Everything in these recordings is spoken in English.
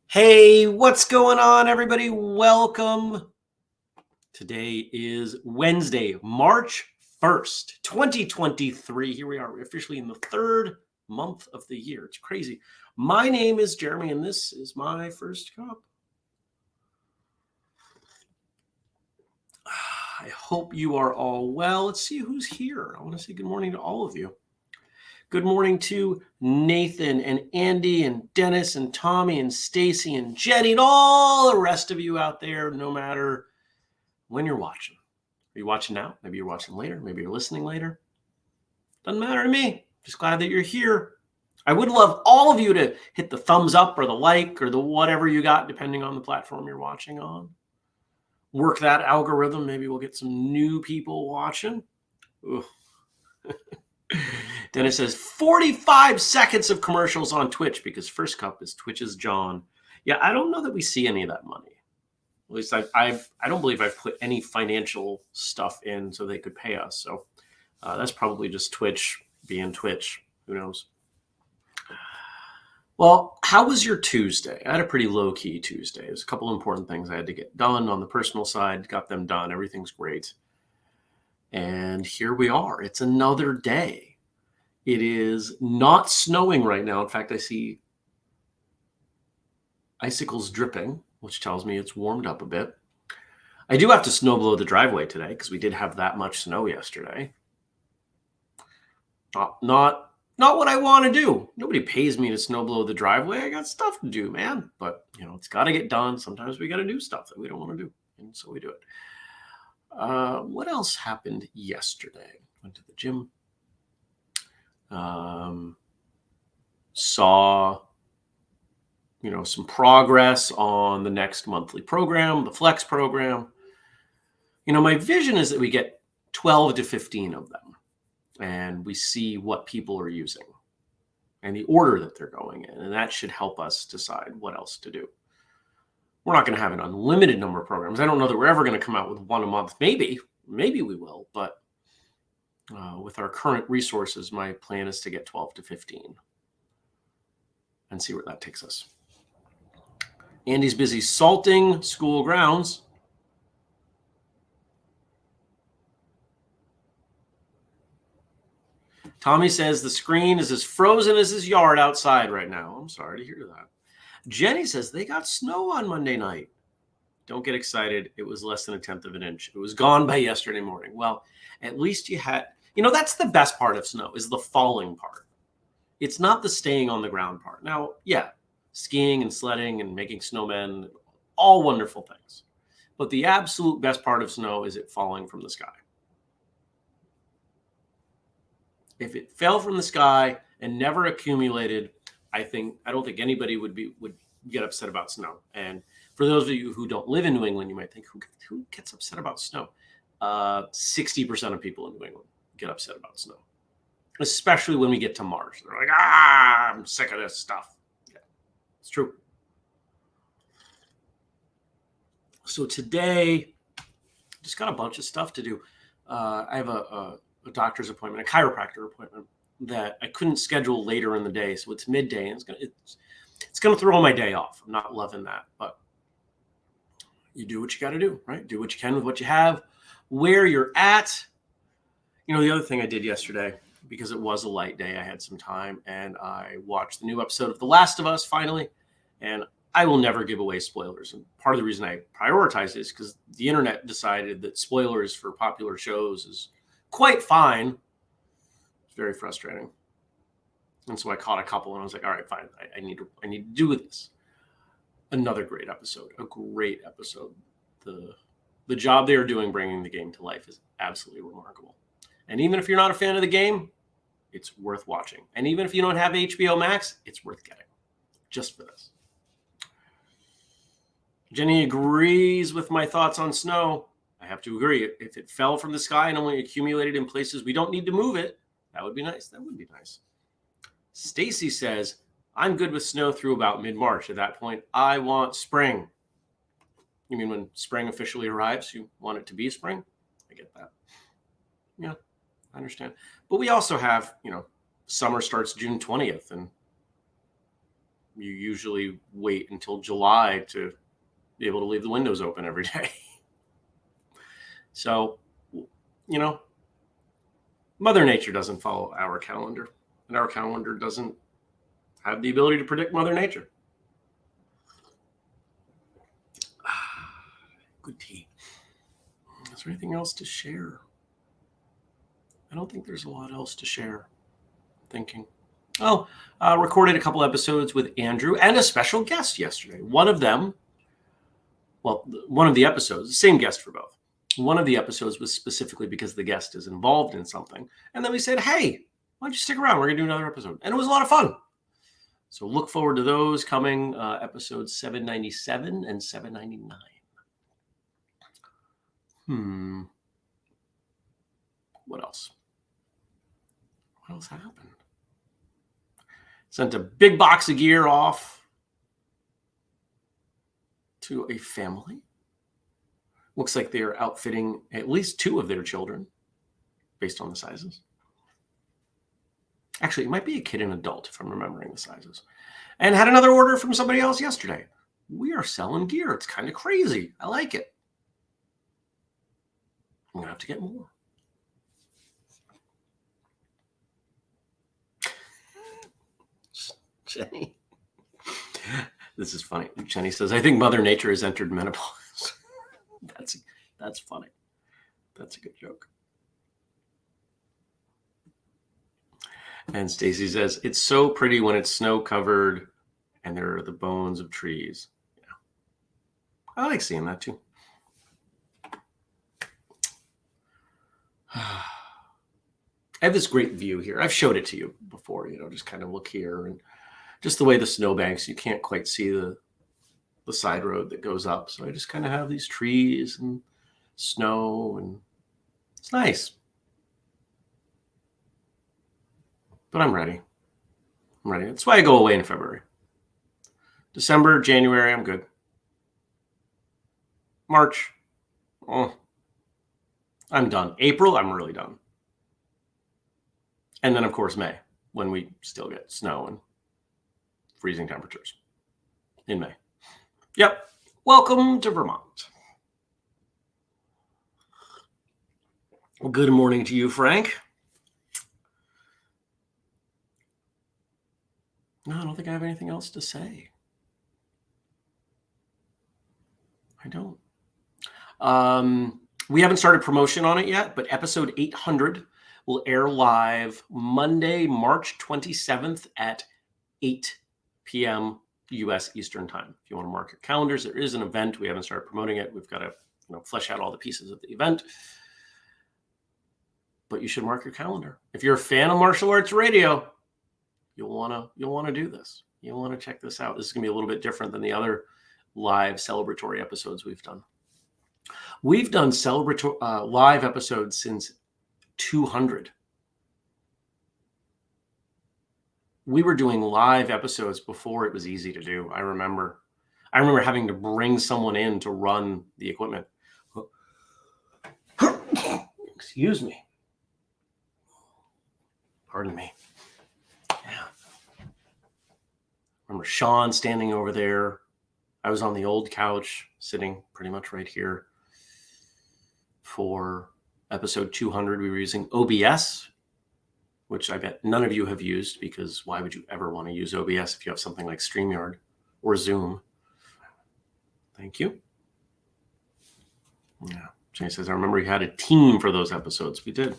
Hey, what's going on, everybody? Welcome. Today is Wednesday, March 1st, 2023. Here we are, officially in the third month of the year. It's crazy. My name is Jeremy, and this is my first cup. I hope you are all well. Let's see who's here. I want to say good morning to all of you. Good morning to Nathan and Andy and Dennis and Tommy and Stacy and Jenny and all the rest of you out there, no matter when you're watching. Are you watching now? Maybe you're watching later. Maybe you're listening later. Doesn't matter to me. Just glad that you're here. I would love all of you to hit the thumbs up or the like or the whatever you got, depending on the platform you're watching on. Work that algorithm. Maybe we'll get some new people watching. Dennis says 45 seconds of commercials on Twitch because First Cup is Twitch's John. Yeah, I don't know that we see any of that money. At least I don't believe I've put any financial stuff in so they could pay us. So that's probably just Twitch being Twitch. Who knows? Well, how was your Tuesday? I had a pretty low-key Tuesday. There's a couple important things I had to get done on the personal side. Got them done. Everything's great. And here we are. It's another day. It is not snowing right now. In fact, I see icicles dripping, which tells me it's warmed up a bit. I do have to snow blow the driveway today because we did have that much snow yesterday. Not what I want to do. Nobody pays me to snow blow the driveway. I got stuff to do, man. But, it's got to get done. Sometimes we got to do stuff that we don't want to do. And so we do it. What else happened yesterday? Went to the gym. Saw, some progress on the next monthly program, the Flex program. My vision is that we get 12 to 15 of them and we see what people are using and the order that they're going in. And that should help us decide what else to do. We're not going to have an unlimited number of programs. I don't know that we're ever going to come out with one a month. Maybe we will. But with our current resources, my plan is to get 12 to 15 and see where that takes us. Andy's busy salting school grounds. Tommy says the screen is as frozen as his yard outside right now. I'm sorry to hear that. Jenny says they got snow on Monday night. Don't get excited. It was less than 1/10 of an inch. It was gone by yesterday morning. Well, at least you had, that's the best part of snow is the falling part. It's not the staying on the ground part. Now, yeah, skiing and sledding and making snowmen, all wonderful things. But the absolute best part of snow is it falling from the sky. If it fell from the sky and never accumulated, I don't think anybody would get upset about snow. And for those of you who don't live in New England, you might think, who gets upset about snow? 60% of people in New England get upset about snow, especially when we get to March. They're like, I'm sick of this stuff. Yeah, it's true. So today, just got a bunch of stuff to do. I have a doctor's appointment, a chiropractor appointment that I couldn't schedule later in the day. So it's midday and it's going to throw my day off. I'm not loving that, but you do what you got to do, right? Do what you can with what you have, where you're at. The other thing I did yesterday, because it was a light day, I had some time and I watched the new episode of The Last of Us finally. And I will never give away spoilers. And part of the reason I prioritize it is because the internet decided that spoilers for popular shows is quite fine. Very frustrating. And so I caught a couple and I was like, all right, fine. I need to do with this. Another great episode, a great episode. The job they are doing bringing the game to life is absolutely remarkable. And even if you're not a fan of the game, it's worth watching. And even if you don't have HBO Max, it's worth getting just for this. Jenny agrees with my thoughts on snow. I have to agree. If it fell from the sky and only accumulated in places we don't need to move it, that would be nice. That would be nice. Stacy says, I'm good with snow through about mid-March. At that point, I want spring. You mean when spring officially arrives, you want it to be spring? I get that. Yeah, I understand. But we also have, summer starts June 20th, and you usually wait until July to be able to leave the windows open every day. So, Mother Nature doesn't follow our calendar, and our calendar doesn't have the ability to predict Mother Nature. Good tea. Is there anything else to share? I don't think there's a lot else to share. Thinking. Recorded a couple episodes with Andrew and a special guest yesterday. One of the episodes, same guest for both. One of the episodes was specifically because the guest is involved in something. And then we said, hey, why don't you stick around? We're going to do another episode. And it was a lot of fun. So look forward to those coming, episodes 797 and 799. What else? What else happened? Sent a big box of gear off to a family. Looks like they're outfitting at least 2 of their children based on the sizes. Actually, it might be a kid and adult if I'm remembering the sizes. And had another order from somebody else yesterday. We are selling gear. It's kind of crazy. I like it. I'm going to have to get more. Jenny. This is funny. Jenny says, I think Mother Nature has entered menopause. That's funny. That's a good joke. And Stacy says, it's so pretty when it's snow covered and there are the bones of trees. Yeah. I like seeing that too. I have this great view here. I've showed it to you before, just kind of look here and just the way the snowbanks, you can't quite see the side road that goes up. So I just kind of have these trees and snow, and it's nice. But I'm ready. That's why I go away in February. December, January, I'm good. March, I'm done. April, I'm really done. And then, of course, May, when we still get snow and freezing temperatures in May. Yep. Welcome to Vermont. Well, good morning to you, Frank. No, I don't think I have anything else to say. I don't. We haven't started promotion on it yet, but episode 800 will air live Monday, March 27th at 8 p.m. U.S. Eastern Time. If you want to mark your calendars, there is an event. We haven't started promoting it. We've got to flesh out all the pieces of the event. But you should mark your calendar. If you're a fan of martial arts radio, you'll want to do this. You'll want to check this out. This is going to be a little bit different than the other live celebratory episodes we've done. We've done live episodes since 200. We were doing live episodes before it was easy to do. I remember having to bring someone in to run the equipment. Excuse me. Pardon me. Yeah. Remember Sean standing over there. I was on the old couch, sitting pretty much right here. For episode 200, we were using OBS, which I bet none of you have used, because why would you ever want to use OBS if you have something like StreamYard or Zoom? Thank you. Yeah. Jay says, I remember you had a team for those episodes. We did.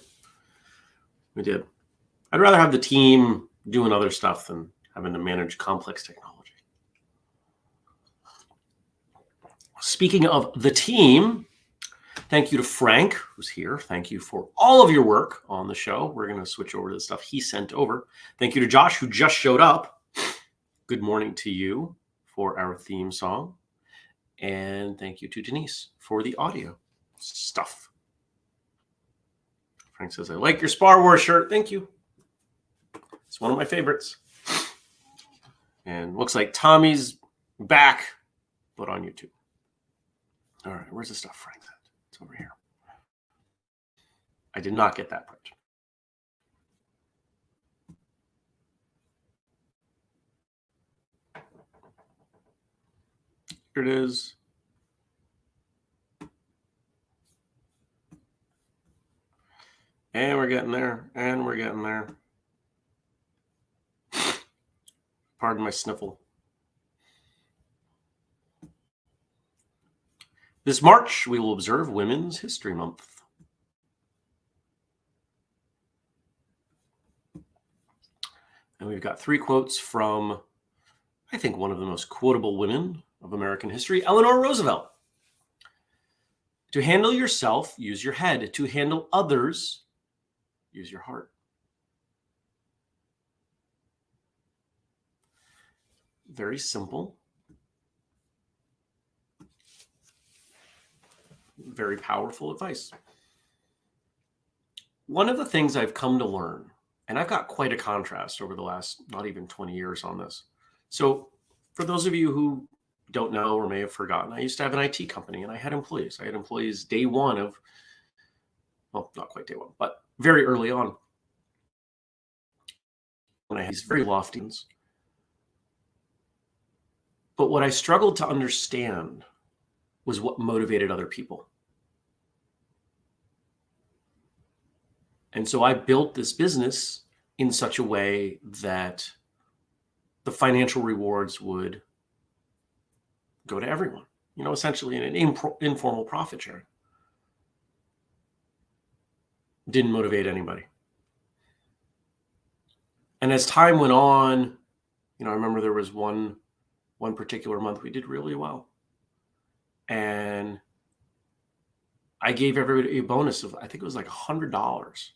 I'd rather have the team doing other stuff than having to manage complex technology. Speaking of the team, Thank you to Frank, who's here. Thank you for all of your work on the show. We're going to switch over to the stuff he sent over. Thank you to Josh, who just showed up. Good morning to you for our theme song. And thank you to Denise for the audio stuff. Frank says, I like your Spar Wars shirt. Thank you. It's one of my favorites. And looks like Tommy's back, but on YouTube. All right, where's the stuff Frank said? It's over here. I did not get that part. Here it is. And we're getting there. And we're getting there. Pardon my sniffle. This March, we will observe Women's History Month. And we've got 3 quotes from, I think, one of the most quotable women of American history, Eleanor Roosevelt. To handle yourself, use your head. To handle others, use your heart. Very simple. Very powerful advice. One of the things I've come to learn, and I've got quite a contrast over the last not even 20 years on this. So for those of you who don't know or may have forgotten, I used to have an IT company and I had employees. I had employees day one of, well, not quite day one, but very early on. When I had these very lofty ones. But what I struggled to understand was what motivated other people. And so I built this business in such a way that the financial rewards would go to everyone, essentially in an informal profit sharing. Didn't motivate anybody. And as time went on, I remember there was one particular month we did really well. And I gave everybody a bonus of, I think it was like $100.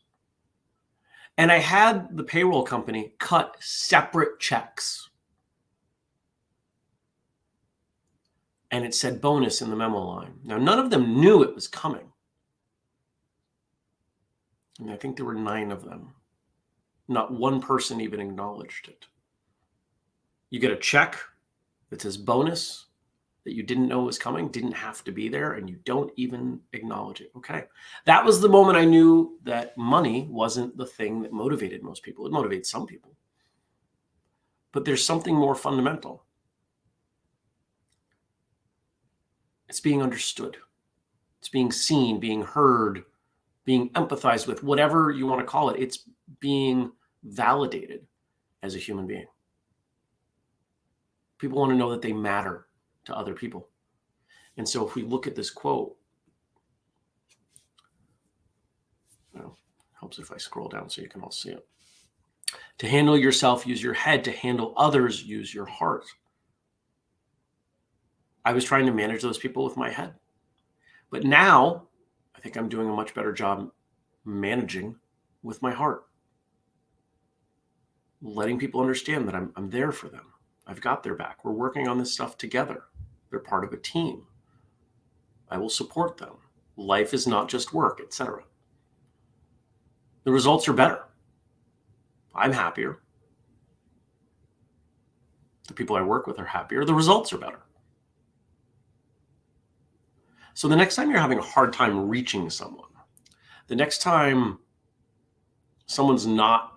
And I had the payroll company cut separate checks. And it said bonus in the memo line. Now, none of them knew it was coming. And I think there were 9 of them. Not one person even acknowledged it. You get a check that says bonus that you didn't know was coming, didn't have to be there, and you don't even acknowledge it. Okay. That was the moment I knew that money wasn't the thing that motivated most people. It motivates some people. But there's something more fundamental. It's being understood. It's being seen, being heard, being empathized with, whatever you want to call it. It's being validated as a human being. People want to know that they matter to other people. And so if we look at this quote, helps if I scroll down so you can all see it. To handle yourself, use your head. To handle others, use your heart. I was trying to manage those people with my head. But now I think I'm doing a much better job managing with my heart. Letting people understand that I'm there for them. I've got their back. We're working on this stuff together. They're part of a team. I will support them. Life is not just work, etc. The results are better. I'm happier. The people I work with are happier. The results are better. So the next time you're having a hard time reaching someone, the next time someone's not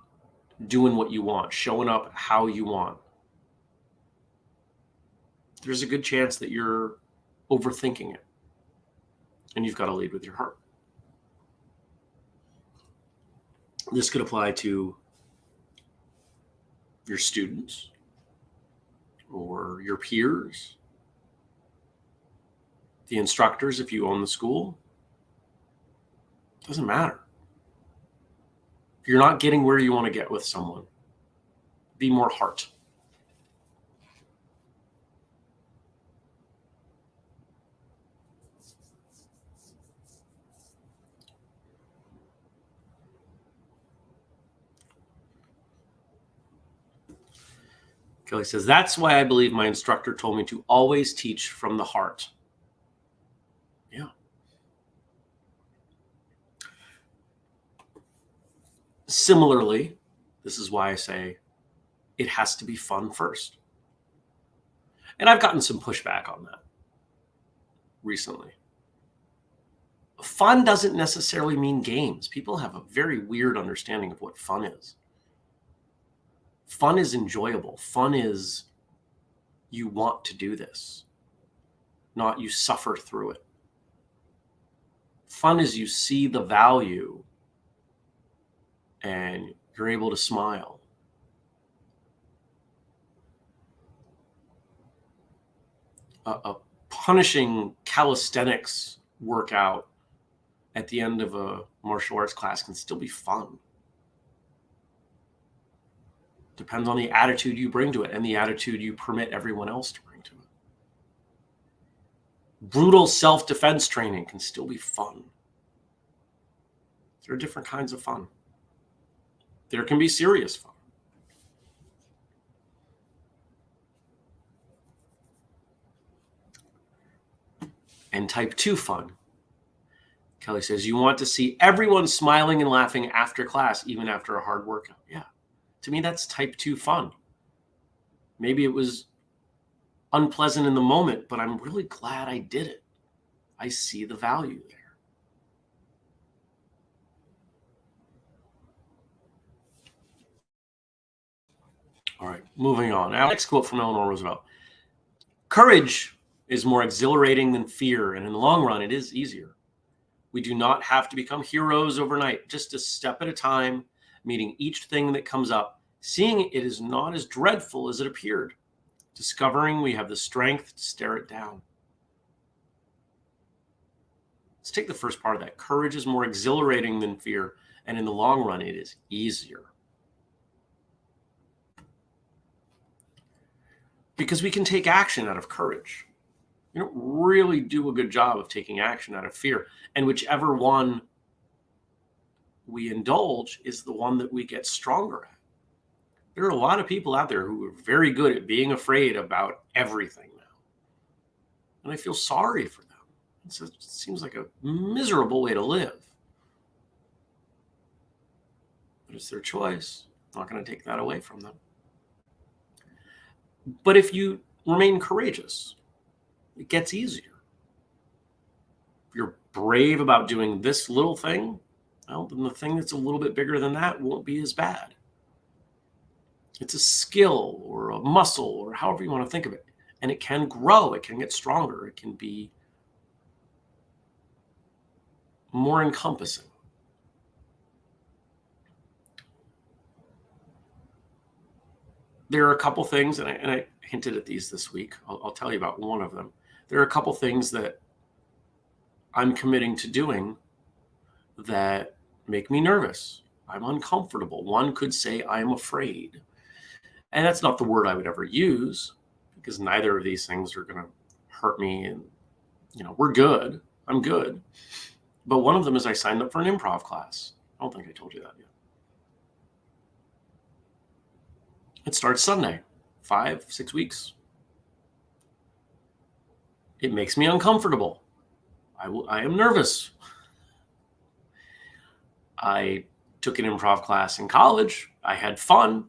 doing what you want, showing up how you want, there's a good chance that you're overthinking it. And you've got to lead with your heart. This could apply to your students or your peers, the instructors if you own the school. It doesn't matter. If you're not getting where you want to get with someone, be more heart. Kelly says, that's why I believe my instructor told me to always teach from the heart. Yeah. Similarly, this is why I say it has to be fun first. And I've gotten some pushback on that recently. Fun doesn't necessarily mean games. People have a very weird understanding of what fun is. Fun is enjoyable. Fun is you want to do this, not you suffer through it. Fun is you see the value and you're able to smile. A punishing calisthenics workout at the end of a martial arts class can still be fun. Depends on the attitude you bring to it and the attitude you permit everyone else to bring to it. Brutal self-defense training can still be fun. There are different kinds of fun. There can be serious fun. And type 2 fun. Kelly says, you want to see everyone smiling and laughing after class, even after a hard workout. Yeah. To me, that's type 2 fun. Maybe it was unpleasant in the moment, but I'm really glad I did it. I see the value there. All right, moving on. Now, next quote from Eleanor Roosevelt. Courage is more exhilarating than fear, and in the long run, it is easier. We do not have to become heroes overnight, just a step at a time, meeting each thing that comes up, seeing it is not as dreadful as it appeared, discovering we have the strength to stare it down. Let's take the first part of that. Courage is more exhilarating than fear, and in the long run, it is easier. Because we can take action out of courage. We don't really do a good job of taking action out of fear. And whichever one we indulge is the one that we get stronger at. There are a lot of people out there who are very good at being afraid about everything now. And I feel sorry for them. It seems like a miserable way to live. But it's their choice. I'm not going to take that away from them. But if you remain courageous, it gets easier. If you're brave about doing this little thing, well, then the thing that's a little bit bigger than that won't be as bad. It's a skill or a muscle or however you want to think of it. And it can grow. It can get stronger. It can be more encompassing. There are a couple things, and I hinted at these this week. I'll tell you about one of them. There are a couple things that I'm committing to doing that make me nervous. I'm uncomfortable. One could say I'm afraid. And that's not the word I would ever use, because neither of these things are going to hurt me. And, we're good. I'm good. But one of them is I signed up for an improv class. I don't think I told you that yet. It starts Sunday, 5-6 weeks. It makes me uncomfortable. I am nervous. I took an improv class in college. I had fun.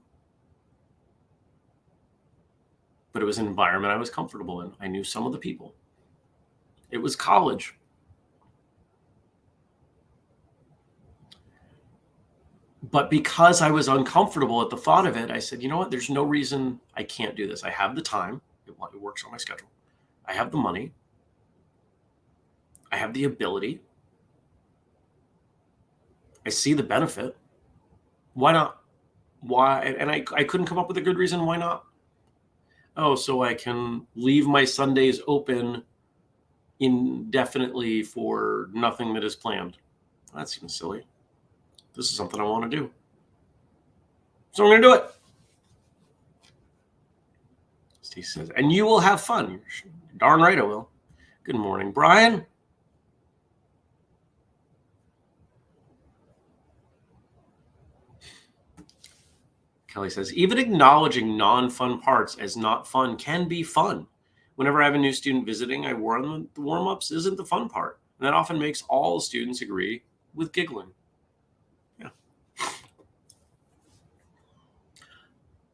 But it was an environment I was comfortable in. I knew some of the people. It was college. But because I was uncomfortable at the thought of it, I said, you know what? There's no reason I can't do this. I have the time. It works on my schedule. I have the money. I have the ability. I see the benefit. Why not? Why? And I couldn't come up with a good reason why not. Oh, so I can leave my Sundays open indefinitely for nothing that is planned. That seems silly. This is something I want to do. So I'm going to do it. Steve says, and you will have fun. You're darn right I will. Good morning, Brian. Kelly says, even acknowledging non-fun parts as not fun can be fun. Whenever I have a new student visiting, I warn them the warm-ups isn't the fun part. And that often makes all the students agree with giggling. Yeah.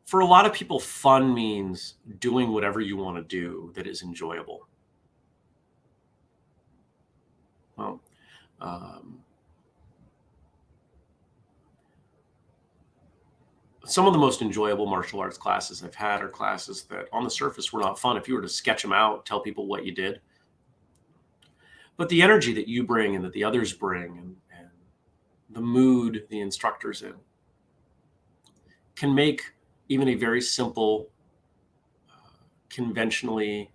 For a lot of people, fun means doing whatever you want to do that is enjoyable. Well, some of the most enjoyable martial arts classes I've had are classes that on the surface were not fun if you were to sketch them out, tell people what you did. But the energy that you bring and that the others bring and the mood the instructor's in can make even a very simple, conventionally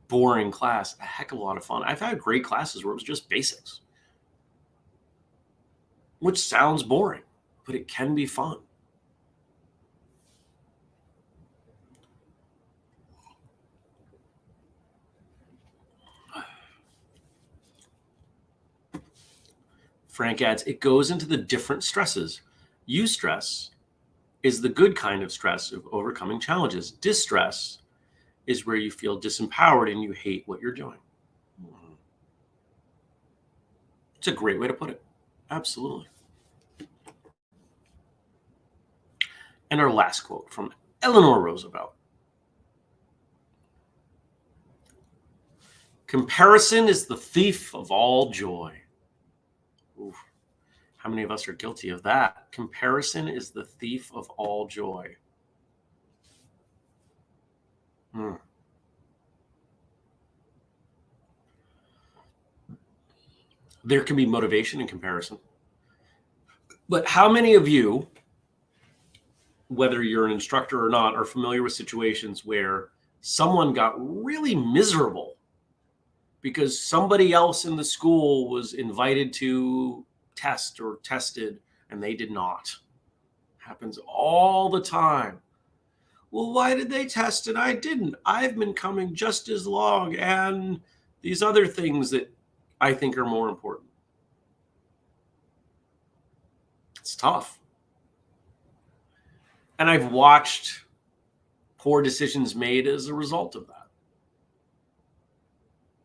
boring class a heck of a lot of fun. I've had great classes where it was just basics, which sounds boring, but it can be fun. Frank adds, it goes into the different stresses. Eustress is the good kind of stress of overcoming challenges. Distress is where you feel disempowered and you hate what you're doing. It's a great way to put it. Absolutely. And our last quote from Eleanor Roosevelt. Comparison is the thief of all joy. Oof. How many of us are guilty of that? Comparison is the thief of all joy. There can be motivation in comparison. But how many of you, whether you're an instructor or not, are familiar with situations where someone got really miserable because somebody else in the school was invited to test or tested and they did not? Happens all the time. Well, why did they test and I didn't? I've been coming just as long, and these other things that I think are more important. It's tough. And I've watched poor decisions made as a result of that.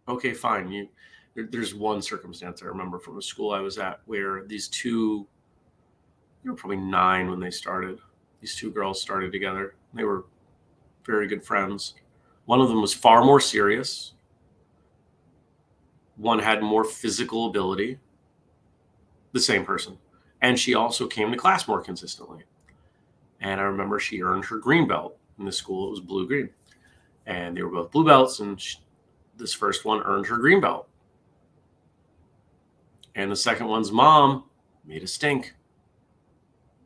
Okay, fine. There's one circumstance I remember from a school I was at where these two, they were probably 9 when they started. These two girls started together. They were very good friends. One of them was far more serious. One had more physical ability, the same person. And she also came to class more consistently. And I remember she earned her green belt. In the school, it was blue-green. And they were both blue belts, and this first one earned her green belt. And the second one's mom made a stink.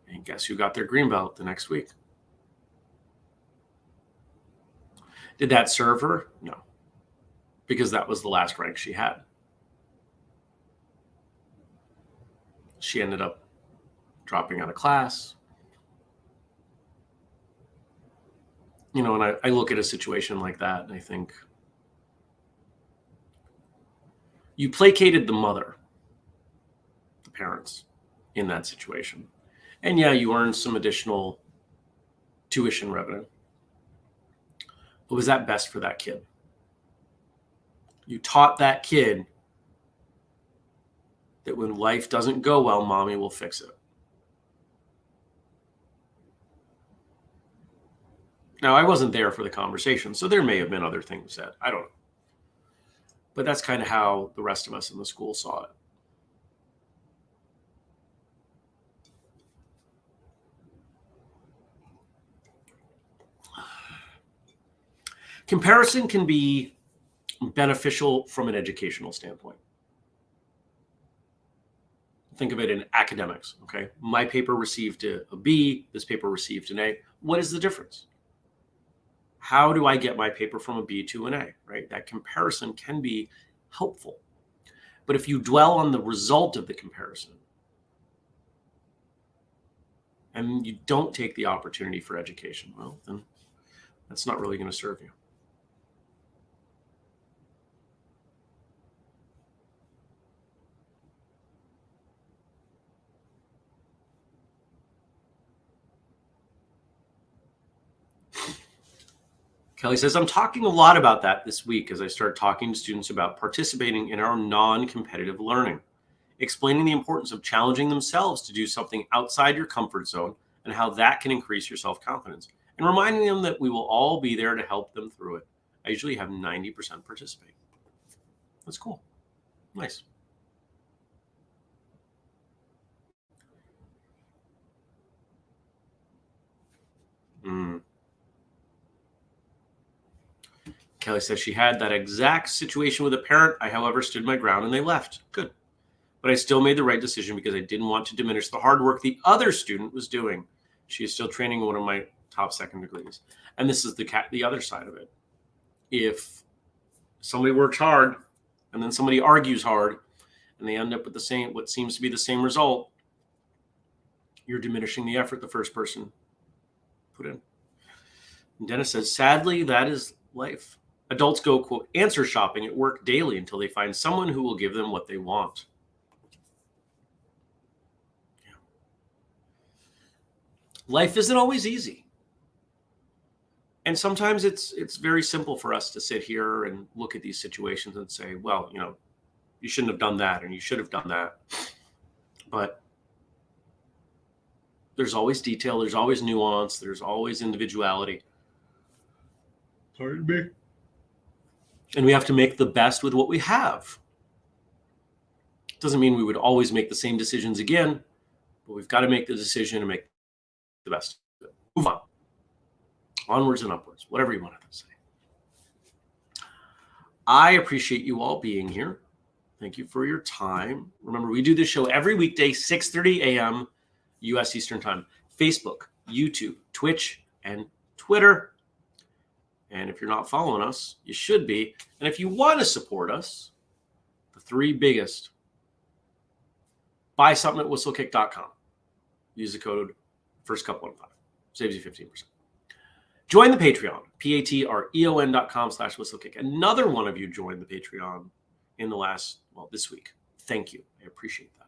And guess who got their green belt the next week? Did that serve her? No, because that was the last rank she had. She ended up dropping out of class. And I look at a situation like that and I think, you placated the mother, the parents in that situation. And yeah, you earned some additional tuition revenue. But was that best for that kid? You taught that kid that when life doesn't go well, mommy will fix it. Now, I wasn't there for the conversation, so there may have been other things said. I don't know. But that's kind of how the rest of us in the school saw it. Comparison can be beneficial from an educational standpoint. Think of it in academics, okay? My paper received a B, this paper received an A. What is the difference? How do I get my paper from a B to an A, right? That comparison can be helpful. But if you dwell on the result of the comparison and you don't take the opportunity for education, well, then that's not really going to serve you. Kelly says, I'm talking a lot about that this week as I start talking to students about participating in our non-competitive learning, explaining the importance of challenging themselves to do something outside your comfort zone and how that can increase your self-confidence, and reminding them that we will all be there to help them through it. I usually have 90% participate. That's cool. Nice. Kelly says she had that exact situation with a parent. I, however, stood my ground and they left. Good. But I still made the right decision because I didn't want to diminish the hard work the other student was doing. She is still training one of my top second degrees. And this is the other side of it. If somebody works hard and then somebody argues hard and they end up with the same, what seems to be the same result, you're diminishing the effort the first person put in. And Dennis says, sadly, that is life. Adults go, quote, answer shopping at work daily until they find someone who will give them what they want. Yeah. Life isn't always easy. And sometimes it's very simple for us to sit here and look at these situations and say, well, you shouldn't have done that and you should have done that. But there's always detail, there's always nuance, there's always individuality. Pardon me. And we have to make the best with what we have. Doesn't mean we would always make the same decisions again, but we've got to make the decision and make the best of it. Move on. Onwards and upwards, whatever you want to say. I appreciate you all being here. Thank you for your time. Remember, we do this show every weekday, 6:30 a.m. U.S. Eastern Time. Facebook, YouTube, Twitch, and Twitter. And if you're not following us, you should be. And if you want to support us, the three biggest, buy something at whistlekick.com. Use the code FIRSTCUP15. Saves you 15%. Join the Patreon, patreon.com/whistlekick. Another one of you joined the Patreon in this week. Thank you. I appreciate that.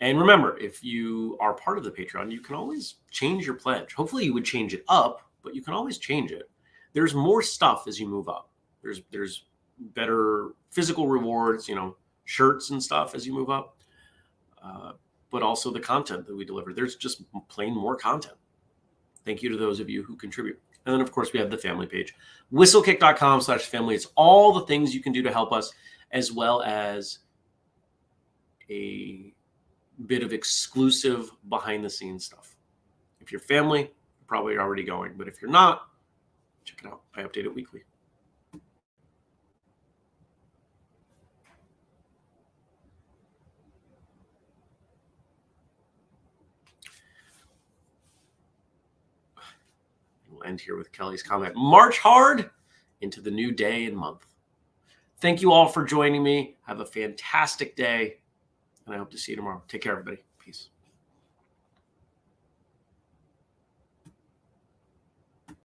And remember, if you are part of the Patreon, you can always change your pledge. Hopefully you would change it up, but you can always change it. There's more stuff as you move up. There's better physical rewards, shirts and stuff as you move up, but also the content that we deliver. There's just plain more content. Thank you to those of you who contribute. And then, of course, we have the family page, whistlekick.com/family. It's all the things you can do to help us, as well as a bit of exclusive behind-the-scenes stuff. If you're family, you're probably already going. But if you're not, check it out. I update it weekly. We'll end here with Kelly's comment. March hard into the new day and month. Thank you all for joining me. Have a fantastic day, and I hope to see you tomorrow. Take care, everybody. Peace.